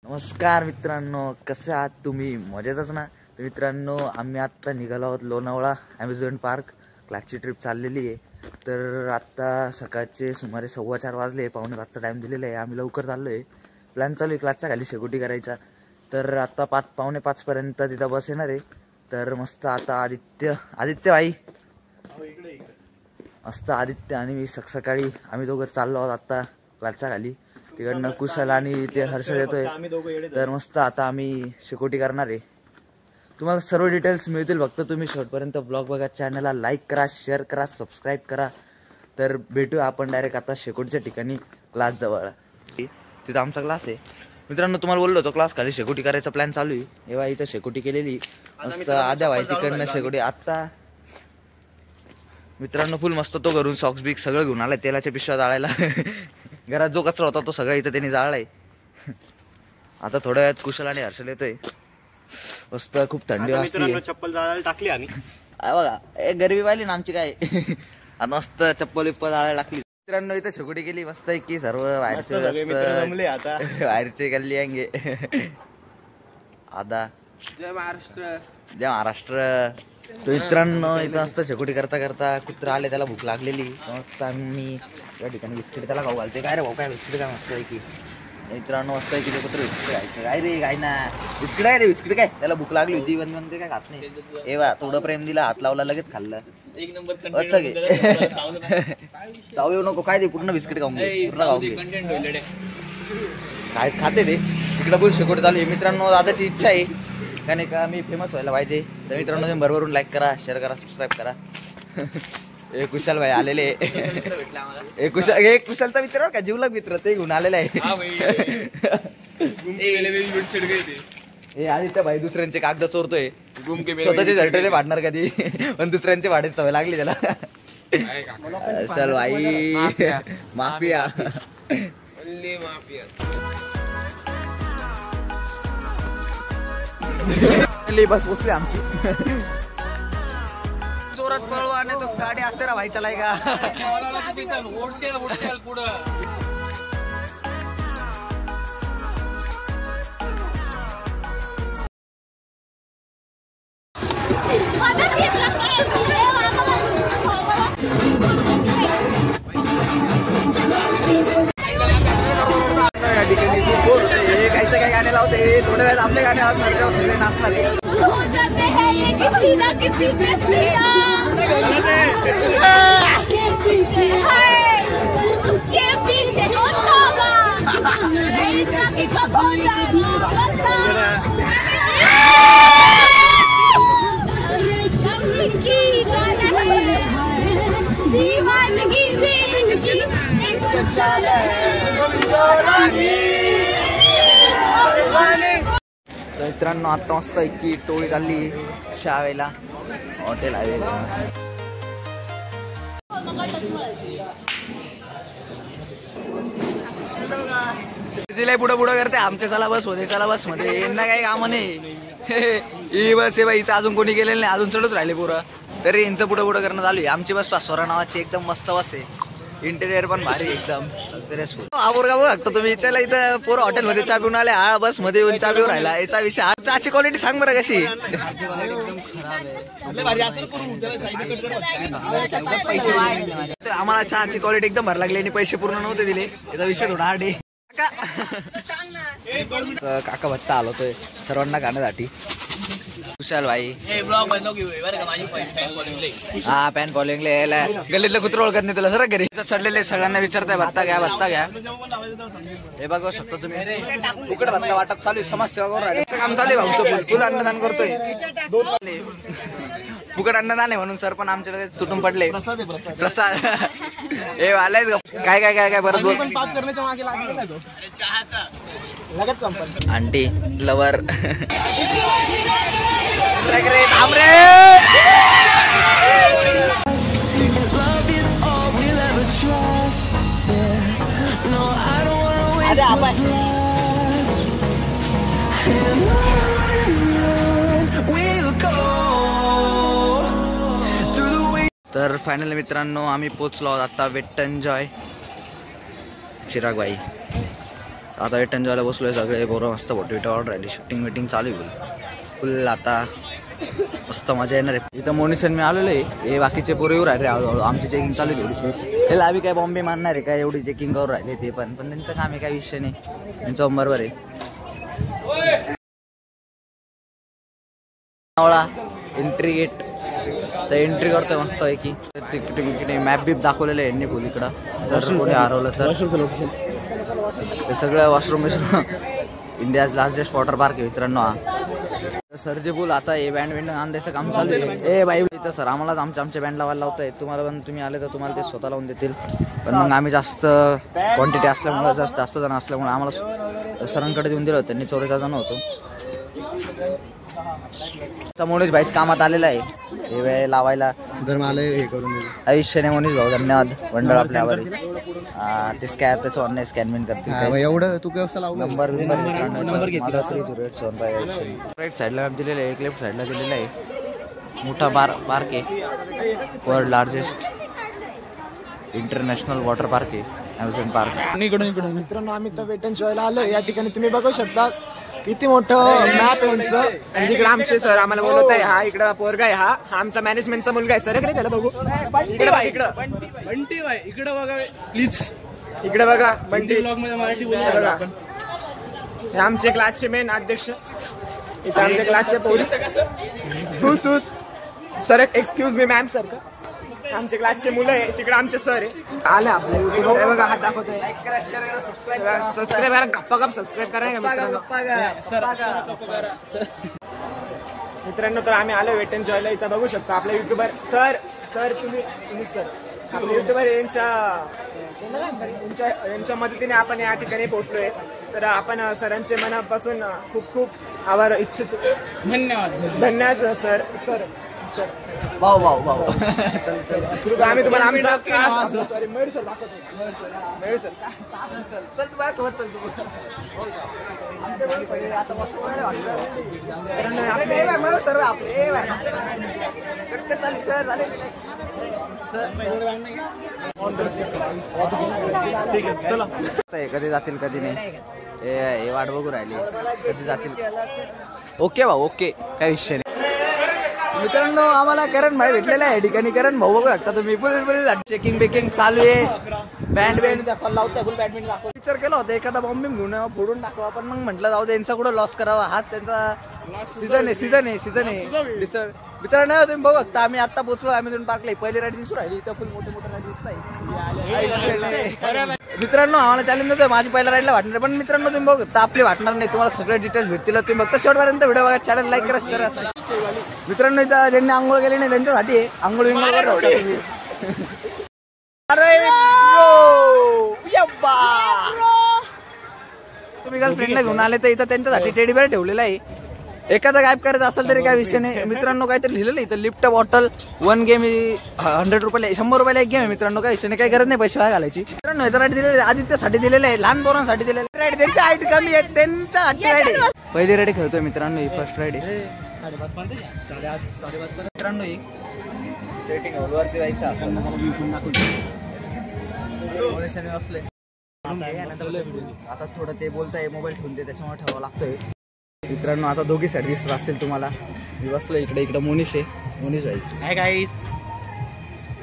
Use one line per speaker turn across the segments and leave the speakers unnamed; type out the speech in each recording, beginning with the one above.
नमस्कार मित्रांनो, कसे आहात तुम्ही? मजेतच ना? तर मित्रांनो, आम्ही आत्ता निघालो आहोत लोणावळा ॲम्युजमेंट पार्क. क्लासची ट्रिप चाललेली आहे. तर आत्ता सकाळचे सुमारे 4:15 वाजले. 4:45चा टाईम दिलेला आहे. आम्ही लवकर चाललो आहे. प्लॅन चालू आहे क्लासच्या खाली शेकोटी करायचा. तर आत्ता 4:45 पर्यंत तिथं बस येणार आहे. तर मस्त आता आदित्य भाई मस्त आदित्य आणि मी सकाळी आम्ही दोघं चाललो आहोत आत्ता क्लासच्या खाली. तिकडनं कुशल आणि ते हर्षद येतोय. तर मस्त आता आम्ही शेकोटी करणार आहे. तुम्हाला सर्व डिटेल्स मिळतील, फक्त तुम्ही शेवटपर्यंत ब्लॉग बघा. चॅनलला लाईक करा, शेअर करा, सबस्क्राईब करा. तर भेटूया आपण डायरेक्ट आता शेकोटीच्या ठिकाणी क्लास जवळ. तिथं आमचा क्लास आहे मित्रांनो. तुम्हाला बोललो होतो क्लास खाली शेकोटी करायचा प्लॅन चालू आहे. एव्हा इथं शेकोटी केलेली मस्त आद्या भाई तिकडनं शेकोटी. आत्ता मित्रांनो फुल मस्त तो घरून सॉक्स बिक सगळं घेऊन आलाय. तेलाच्या पिशव्या जाळायला घरात जो कचरा होता तो सगळा इथं त्यांनी जाळलाय. आता थोड्या वेळात कुशल आणि हर्षल येतोय. मस्त खूप थंडी वाजते.
चप्पल जाळायला टाकली आणि
बघा गरबी पाहिली ना आमची काय. आता मस्त चप्पल विप्पल जाळायला टाकली. मित्रांनो इथं शेकोटी केली मस्त आहे की सर्व बाहेरचे गल्ली अंगे. आता
जय महाराष्ट्र.
जय महाराष्ट्र. तो मित्रांनो इथं मस्त शेकोटी करता करता कुत्रा आले, त्याला भूक लागलेली. मस्त आम्ही या ठिकाणी बिस्किट त्याला खाऊ घालते. काय रे भाऊ, काय बिस्किट काय मस्त आहे की मित्रांनो. मस्त आहे की ते कुत्र बिस्किट खायचं. काय रे काय ना बिस्किट आहे ते बिस्किट काय, त्याला भूक लागली होती पण ते काय खात नाही. एवा थोडं प्रेम दिला, हात लावला, लगेच खाल्लं. एक नंबर जाऊ येऊ नको. काय ते पूर्ण बिस्किट खाऊन पूर्ण खाऊ काय खाते ते. तिकडं बोल शेकोटी चालू आहे मित्रांनो. दादाची इच्छा आहे का नाही का मी फेमस व्हायला पाहिजे. तर मित्रांनो तुम्ही भरभरून लाईक करा, शेअर करा, सबस्क्राईब करा. ए कुशल भाई आलेले. कुशलचा मित्र का जीवलग मित्र ते घेऊन आलेला आहे. हे आदित्य भाई दुसऱ्यांचे कागद चोरतोय. स्वतःचे झटले वाढणार कधी पण दुसऱ्यांचे वाढायची सवय लागली त्याला. चल भाई माफिया बस पोचली आमची. जोरात पळवा नाही तो गाडी असते रा भाई चलाय का. कायचं काय गाणे लावते थोड्या वेळात आपले गाणे आज सगळे नाचणार. मित्रांनो आता मस्त की टोळी चालली शावेला हॉटेल आहे. पुढं पुढं करते आमच्या चला बस होते चला बस मध्ये यांना काही काम नाही. ही बस आहे बाई, इथं अजून कोणी गेलेलं नाही, अजून चढूच राहिले पुरं. तरी यांचं पुढं पुढं करणं चालू आहे. आमची बस पाचोरा नावाची एकदम मस्त बस आहे. इंटेरियर पण भारी एकदम आवरगा बघतो तुम्ही. चला इथं पोरं हॉटेलमध्ये चहा पिऊन आले. हा बस मध्ये येऊन चहा पिऊन राहिला. याचा विषय चहाची क्वालिटी सांग बरं कशी. आम्हाला चहाची क्वालिटी एकदम भर लागली आणि पैसे पूर्ण नव्हते दिले. याचा विषय थोडा हार्ड आहे. काका भट्टा आलोय सर्वांना खाण्यासाठी. कुशाल भाई हा पॅन फॉलोइंग गल्लीतलं कुत्र ओळखत नाही तुला सर. घरी चढलेले सगळ्यांना विचारताय भत्ता घ्या भत्ता घ्या. हे बघू शकता तुम्ही उकड भत्ता वाटप चालू आहे. समाजसेवा करून राहिलं काम चालू आहे. भाऊचं फुल अन्नदान करतोय. फुकट अन्नदान आहे म्हणून सर पण आमच्या तुटून पडले. प्रसाद हे आलाय काय काय काय काय परत बोल. आंटी लवर तर फायनली मित्रांनो आम्ही पोचलो आहोत आता वेट एन्जॉय चिराग भाई. आता एटंजवाला बसलोय, सगळे पोरं मस्त फोटो विटावर राहिली, शूटिंग मिटिंग चालू आहे फुल. आता मस्त मजा येणार आहे. इथं मोनिसन मी आलेलो आहे, हे बाकीचे पोरं येऊ राहिले हळूहळू. आमची चेकिंग चालू आहे थोडीशी. त्याला आम्ही काय बॉम्बे मारणार आहे काय, एवढी चेकिंग करून राहिले ते पण त्यांचं काम आहे, काय विषय नाही, त्यांचं बरोबर आहे. एंट्री गेट तर एंट्री करतोय मस्त आहे की. तिकडे मॅप बीप दाखवलेलं आहे यांनी फुल इकडं, जर कोणी हरवलं तर. हे सगळं washroom India largest water park आहे मित्रांनो हा. सरजे बोल आता हे बँड आणण्याचं काम चालू आहे. ए बाई इथं सर आम्हालाच आमच्या बँड लावायला लावताय. तुम्हाला पण तुम्ही आले तर तुम्हाला ते स्वतः लावून देतील, पण मग आम्ही जास्त क्वांटिटी असल्यामुळे जास्त जण असल्यामुळे आम्हाला सरांकडे देऊन दिलं होतं. त्यांनी 44 जण होतो. मोनीश भाईच कामात आलेला आहे हे वेळ लावायला. हे करून आयुष्याने मोनीश भाऊ धन्यवाद. मंडळ आपल्यावर ते स्कॅन त्याचं ऑनलाईन स्कॅन करतील. एवढं तू नंबर राईट साईडला दिलेलं आहे, एक लेफ्ट साईडला दिलेलं आहे. मोठा पार्क आहे, world largest international water park आहे अम्युजमेंट पार्क.
इकडून मित्रांनो आम्ही तर वेट एन्ड जॉयला आलो. या ठिकाणी तुम्ही बघू शकता किती मोठं मॅप आहे यांचं. आणि तिकडे आमचे सर आम्हाला बोलत आहे. हा इकडं पोरगा आहे, हा आमचा मॅनेजमेंटचा मुलगा आहे. सर त्याला बघू इकडे बघा प्लीज, इकडे बघा बंटी ब्लॉग मध्ये मराठी बघा. हे आमचे क्लासचे मेन अध्यक्ष, इथे आमच्या क्लासचे police sir excuse me ma'am sir का. आमच्या क्लासचे मुलं आहे, तिकडे आमचे सर आहे. आले आपल्या युट्यूबवर बघा, हात दाखवतोय. सबस्क्राईब गप्पा सबस्क्राईब करा मित्रांनो. तर आम्ही आलो वेट एन्ड जॉयला. इथं बघू शकता आपल्या युट्यूबर सर तुम्ही सर आपले युट्यूबर यांच्या मदतीने आपण या ठिकाणी पोहोचलोय. तर आपण सरांचे मनापासून खूप खूप आभार इच्छितो. धन्यवाद सर.
वाव चल
आम्ही तुम्हाला आमचा क्लास सॉरी मयूर सर दाखवतो. मयूर सर
चल तू माझ्यासोबत चल तू. कधी जातील कधी नाही हे वाट बघू राहिली, कधी जातील. ओके भाऊ ओके, काय विषय नाही. मित्रांनो आम्हाला करण भाई भेटलेला आहे ठिकाणी. करण भाऊ बघू शकता तुम्ही, फुल चेकिंग बेकिंग चालू आहे. बँड लावतोय, फुल बॅडमिंटन दाखव. विचार केला होता एखादा बॉम्बे घेऊन फोडून टाकवा, पण मग म्हटलं जाऊ दे यांचा कुठं लॉस करावा. हाच त्यांचा सीझन आहे. मित्रांनो तुम्ही बघू शकता आम्ही आता पोहोचलो अमेझॉन पार्कला. पहिली राईड दिसू राहिली, इथं फुल मोठे राईड दिसत आहे. मित्रांनो आम्हाला चॅलेंज होतं माझी पहिल्या राईडला वाटणार, पण मित्रांनो तुम्ही बघू शकता आपले वाटणार नाही. तुम्हाला सगळे डिटेल्स भेटतील. तुम्ही बघता शेवटपर्यंत व्हिडिओ बघा, चॅनल लाईक करा सर. मित्रांनो इथं ज्यांनी आंघोळ केली नाही त्यांच्यासाठी आंघोळ तुम्ही गर्लफ्रेंडला घेऊन आले तर इथं त्यांच्यासाठी टेडी बेअर ठेवलेला आहे. एखादा गायब करायचं असेल तरी काय विषय नाही. मित्रांनो काहीतरी लिहिलेलं इथं लिफ्ट बॉटल 1 गेम 100 रुपयाला 100 रुपयाला एक गेम आहे. मित्रांनो काय विषय नाही, काही गरज नाही पैसे वाया घालायची. मित्रांनो याचा राईड दिलेला आहे, आदित्यसाठी दिलेलं आहे, लहान पोरांसाठी दिलेलं आहे. राईड त्यांच्या हाईट कमी आहे त्यांच्यासाठी राईड आहे. पहिली राईड खेळतोय मित्रांनो, ही फर्स्ट राईड आहे. 5:30 मित्रांनो ही सेटिंग हॉलवरती जायचं असं बसले. आता थोडं ते बोलताय मोबाईल ठेवून ते त्याच्यामुळे ठेवावं लागतंय. मित्रांनो आता दोघी साईड दिसत असतील तुम्हाला. मी बसलो इकडे मोनिश आहे, मोनिश भाई. Hi guys.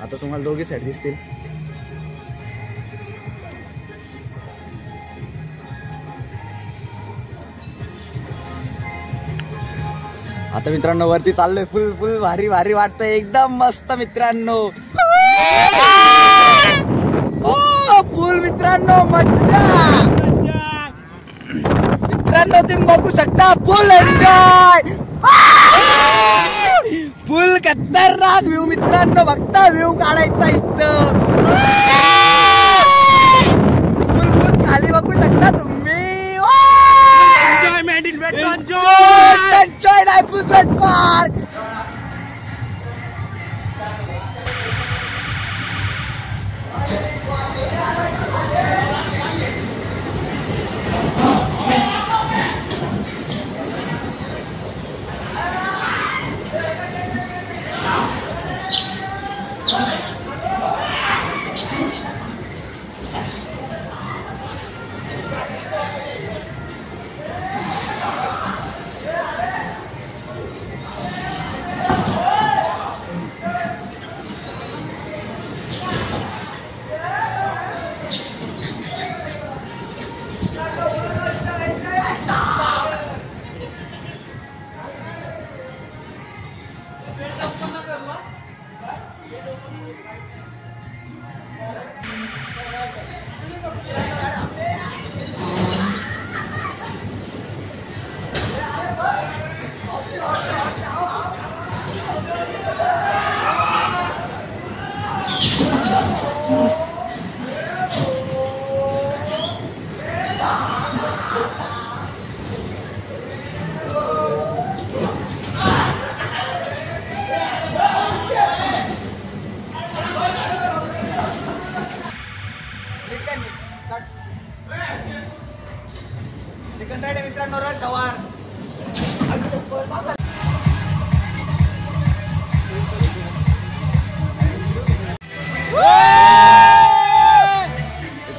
आता तुम्हाला दोघी साईड दिसतील. आता मित्रांनो वरती चाललोय, फुल भारी वाटतंय, एकदम मस्त मित्रांनो. फुल मित्रांनो मज्जा. मित्रांनो तुम्ही बघू शकता फुल एन्जॉय, फुल खतरनाक व्ह्यू. मित्रांनो बघता व्ह्यू काढायचा इथं. फुल खाली बघू शकता तुम्ही. Enjoy amusement park.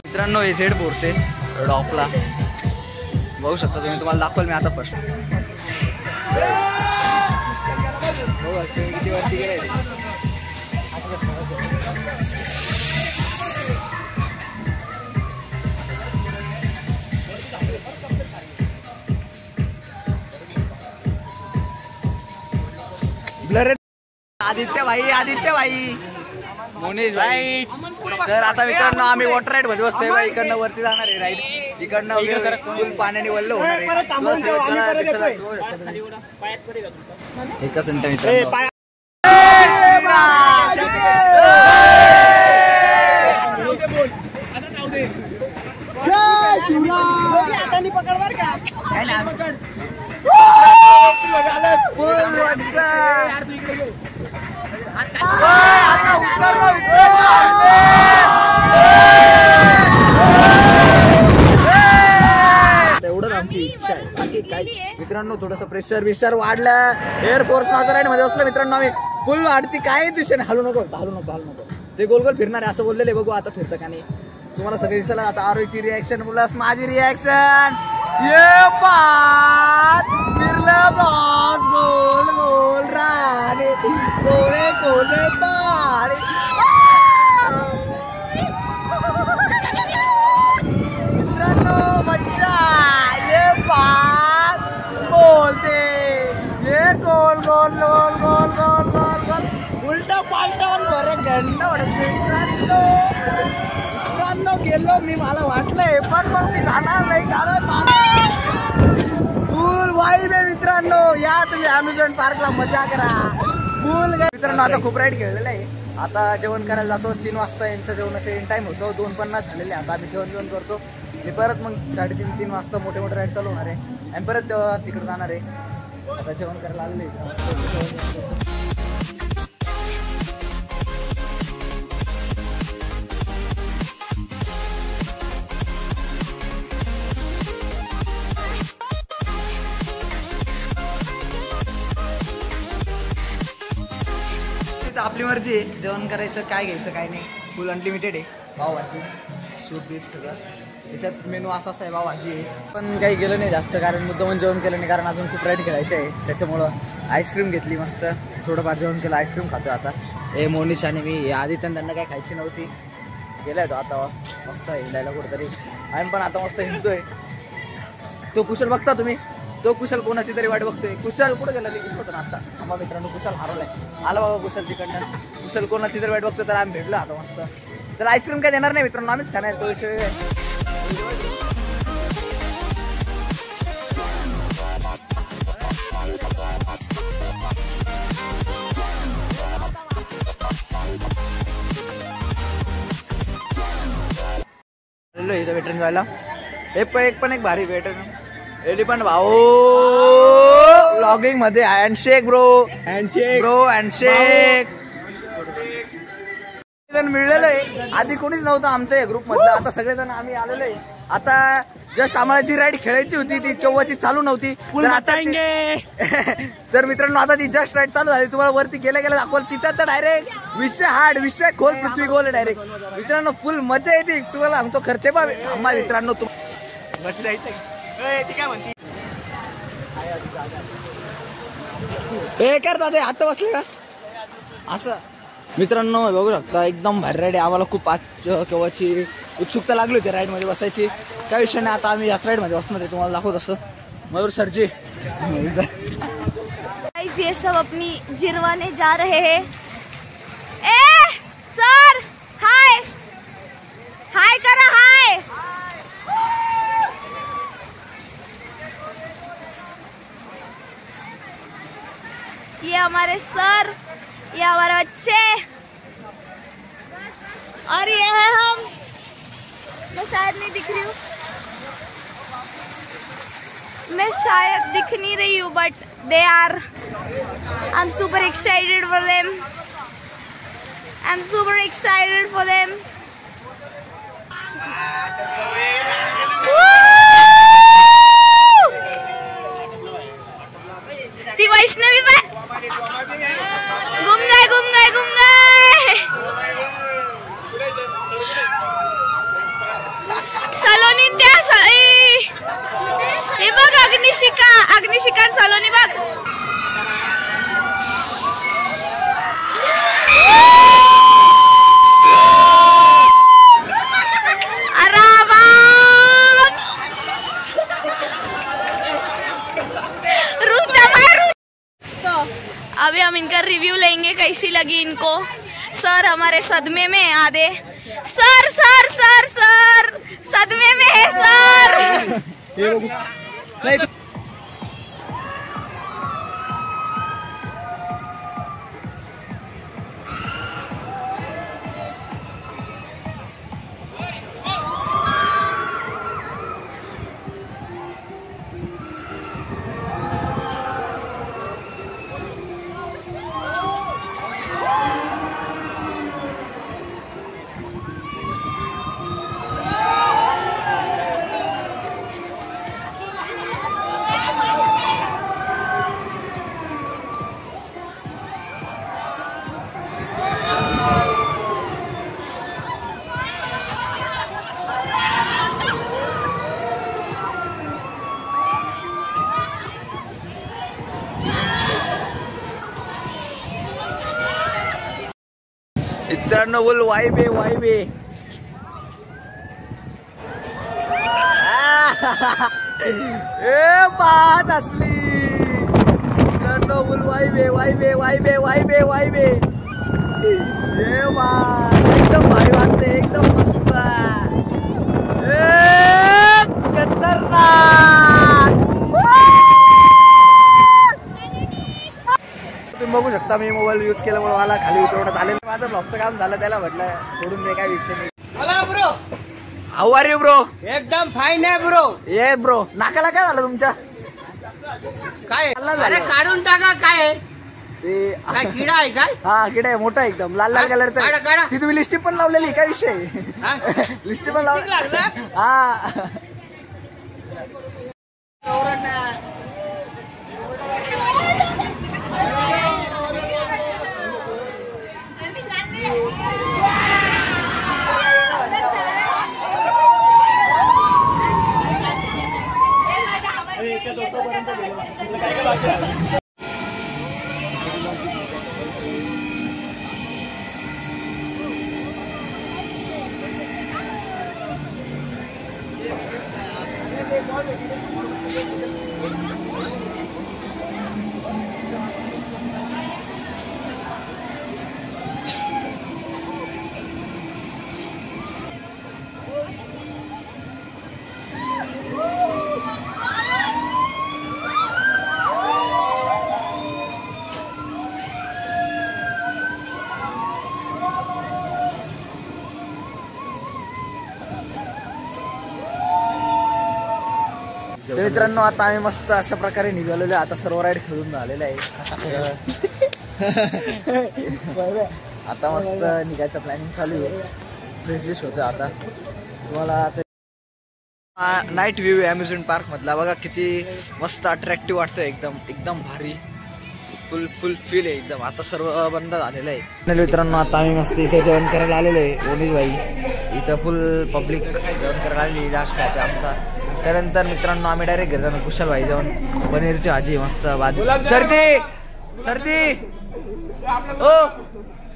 मित्रांनो हे झेड फोर्स आहे डॉफला बघू शकता तुम्ही. तुम्हाला दाखवाल मी आता फर्स्ट. ब्लर आदित्य भाई मोनेश भाई. तर आता मित्रांनो आम्ही वॉटर राईड मध्ये बसतोय बाई. इकडनं वरती जाणार आहे राईड. इकडनं फुल पाण्याने वल्ल होणार आहे. एकच मिनिट मित्रांनो. एवढंच आमची इच्छा आहे. बाकी काय मित्रांनो थोडस प्रेशर वाढलं. एअरफोर्स माझा राईड मध्ये बसलं मित्रांनो आम्ही. फुल वाढती काय दिशेने हलू नको. ते गोल गोल फिरणार आहे असं बोललेले. बघू आता फिरतं का नाही. तुम्हाला सगळे दिसलं आता. आरोहीची रिॲक्शन प्लस माझी रिॲक्शन. ये बात फिरलं बॉस. गोल गोल राणे गोळे गोळे पाळे. मित्रांनो मज्जा. ये बात बोलते. ये गोल गोल गोल गोल गोल गोल गोल उलटा पालटा बरं गंड मित्रांनो गेलो मी. मला वाटलंय पण मग मी जाणार नाही कारण फुल वाईब आहे मित्रांनो. या तुम्ही अम्युजमेंट पार्कला मजा करा. फुल मित्रांनो आता खूप राईड खेळलेलं आहे. आता जेवण करायला जातो. 3 वाजता यांचं जेवणाचं एंड टाइम होतो. 2:50 झालेले. आता आम्ही जेवण करतो. मी परत मग 3:30 वाजता मोठे राईड चालू होणार आहे. आणि परत तिकडे जाणार आहे. आता जेवण करायला आलेले. आपली मर्जी आहे जेवण करायचं काय घ्यायचं काय नाही. फुल अनलिमिटेड आहे. पावभाजी सूप बीप सगळं याच्यात मेनू असा आहे. पावभाजी आहे पण काही गेलं नाही जास्त कारण मुद्दामून जेवण केलं नाही कारण अजून खूप राईड खेळायचं आहे. त्याच्यामुळं आईस्क्रीम घेतली मस्त. थोडंफार जेवण केलं. आईस्क्रीम खातो आता. हे मोनिश आणि मी आदित्य त्यांना काही खायची नव्हती. गेलाय तो आता मस्त हिंडायला कुठंतरी. आम्ही पण आता मस्त हिंडतोय. तो कुशल बघता तुम्ही. तो कुशल कोणाची तरी वाट बघतोय. कुशल कुठं गेला ते होतं ना आता. आम्हा मित्रांनो कुशल हरवलाय. आला बाबा कुशल तिकडनं. कुशल कोणाची तरी वाट बघतोय तर आम्ही भेटलो आता मस्त. तर आईस्क्रीम काय देणार नाही मित्रांनो आम्हीच खाणार. तो विषय इथं वेटर व्हायला. एक भारी वेटर. एली पण भाऊ व्लॉगिंग मध्ये हँडशेक ब्रो. हँडशेक मिळलेलं आहे. आधी कोणीच नव्हतं आमच्या या ग्रुप मधलं. आता सगळेजण आम्ही आलेलो आहे. आता जस्ट आम्हाला जी राईड खेळायची होती ती केव्हाची चालू नव्हती. तर मित्रांनो आता ती जस्ट राईड चालू झाली. तुम्हाला वरती गेल्या दाखवाल. तिच्यात तर डायरेक्ट विषय खोल पृथ्वी गोल डायरेक्ट. मित्रांनो फुल मजा येते. तुम्हाला आमचं खर्चे पा मित्रांनो मजा जायचं. हे करतात आता बसले का असं. मित्रांनो बघू शकता एकदम भारी राईड आहे. आम्हाला खूप केव्हाची उत्सुकता लागली होती राईड मध्ये बसायची. त्या विषयाने आता आम्ही याच राईड मध्ये बसणार आहे. तुम्हाला दाखवत असं मयूर सरजी.
ये सब अपनी जिरवाने जा रहे हैं. ए सर हाय हाय करा हाय. ये हमारे सर, ये हमारे बच्चे और ये है हम. मैं शायद नहीं दिख रही हूँ. मैं शायद दिख नहीं रही हूँ but they are. I'm super excited for them. I'm super excited for them. Woo! घूम गए सलोनी त्या हे बघ अग्निशिका सलोनी बघ. अभी हम इनका रिव्यू लेंगे कैसी लगी इनको. सर हमारे सदमे में हैं आधे. सर सर सर सर सदमे में है सर.
मित्रांनो बोल वाईब आहे. ए बात असली मित्रांनो बोल वाईब आहे. ए बात एकदम भारी वाटते, एकदम मस्त. खतरनाक. तुम्ही बघू शकता मी मोबाईल यूज केल्यामुळे मला खाली उतरवण्यात आले. माझं ब्लॉगचं काम झालं, त्याला म्हटलं सोडून दे, काय विषय नाही.
Hello bro.
How are you bro?
एकदम फाईन आहे ब्रो.
ये ब्रो, नाकाला काय झालं तुमच्या?
काय
झालं?
अरे काढून टाका. काय
ते
काय किडा आहे काय?
हा किडा आहे, मोठा एकदम लाल लाल कलरचा.
काढा.
ती तुम्ही लिस्टिप पण लावलेली, काय विषय? लिस्टिप पण लावली. हा तर मित्रांनो आता आम्ही मस्त अशा प्रकारे निघालेलो आहे. आता सर्व राईड खेळून झालेला आहे. आता मस्त निघायचं प्लॅनिंग चालू आहे. फ्रेश होतं आता. तुम्हाला नाईट व्ह्यू आहे अम्युजमेंट पार्क मधला. बघा किती मस्त अट्रॅक्टिव्ह वाटतं, एकदम भारी. फुल फील आहे एकदम. आता सर्व बंद झालेलं आहे. मित्रांनो आता आम्ही मस्त इथे जेवण करायला आलेलो आहे. ओनीज भाई इथं फुल पब्लिक जेवण करायला आलेली. लास्ट आहे आमचा. त्यानंतर मित्रांनो आम्ही डायरेक्ट घरी जाणार. कुशल भाई जेवण, पनीरची भाजी मस्त भाजी. सरजी ओ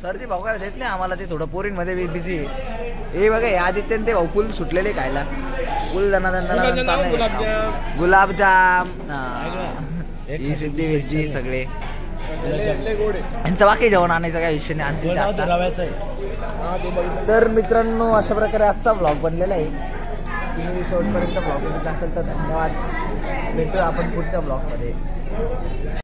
सरजी भाऊ काय देत नाही आम्हाला, ते थोडं पोरींमध्ये बिझी. हे बघा हे आदित्य ते भाऊ फुल सुटलेले खायला. फुल गुलाबजाम ही सिद्धी वेजी सगळे. यांचं बाकी जेवण आणायचं काय विषय नाही. तर मित्रांनो अशा प्रकारे आजचा ब्लॉग बनलेला आहे. तुम्ही शेवटपर्यंत ब्लॉग बघितला असेल तर धन्यवाद. भेटू आपण पुढच्या ब्लॉगमध्ये.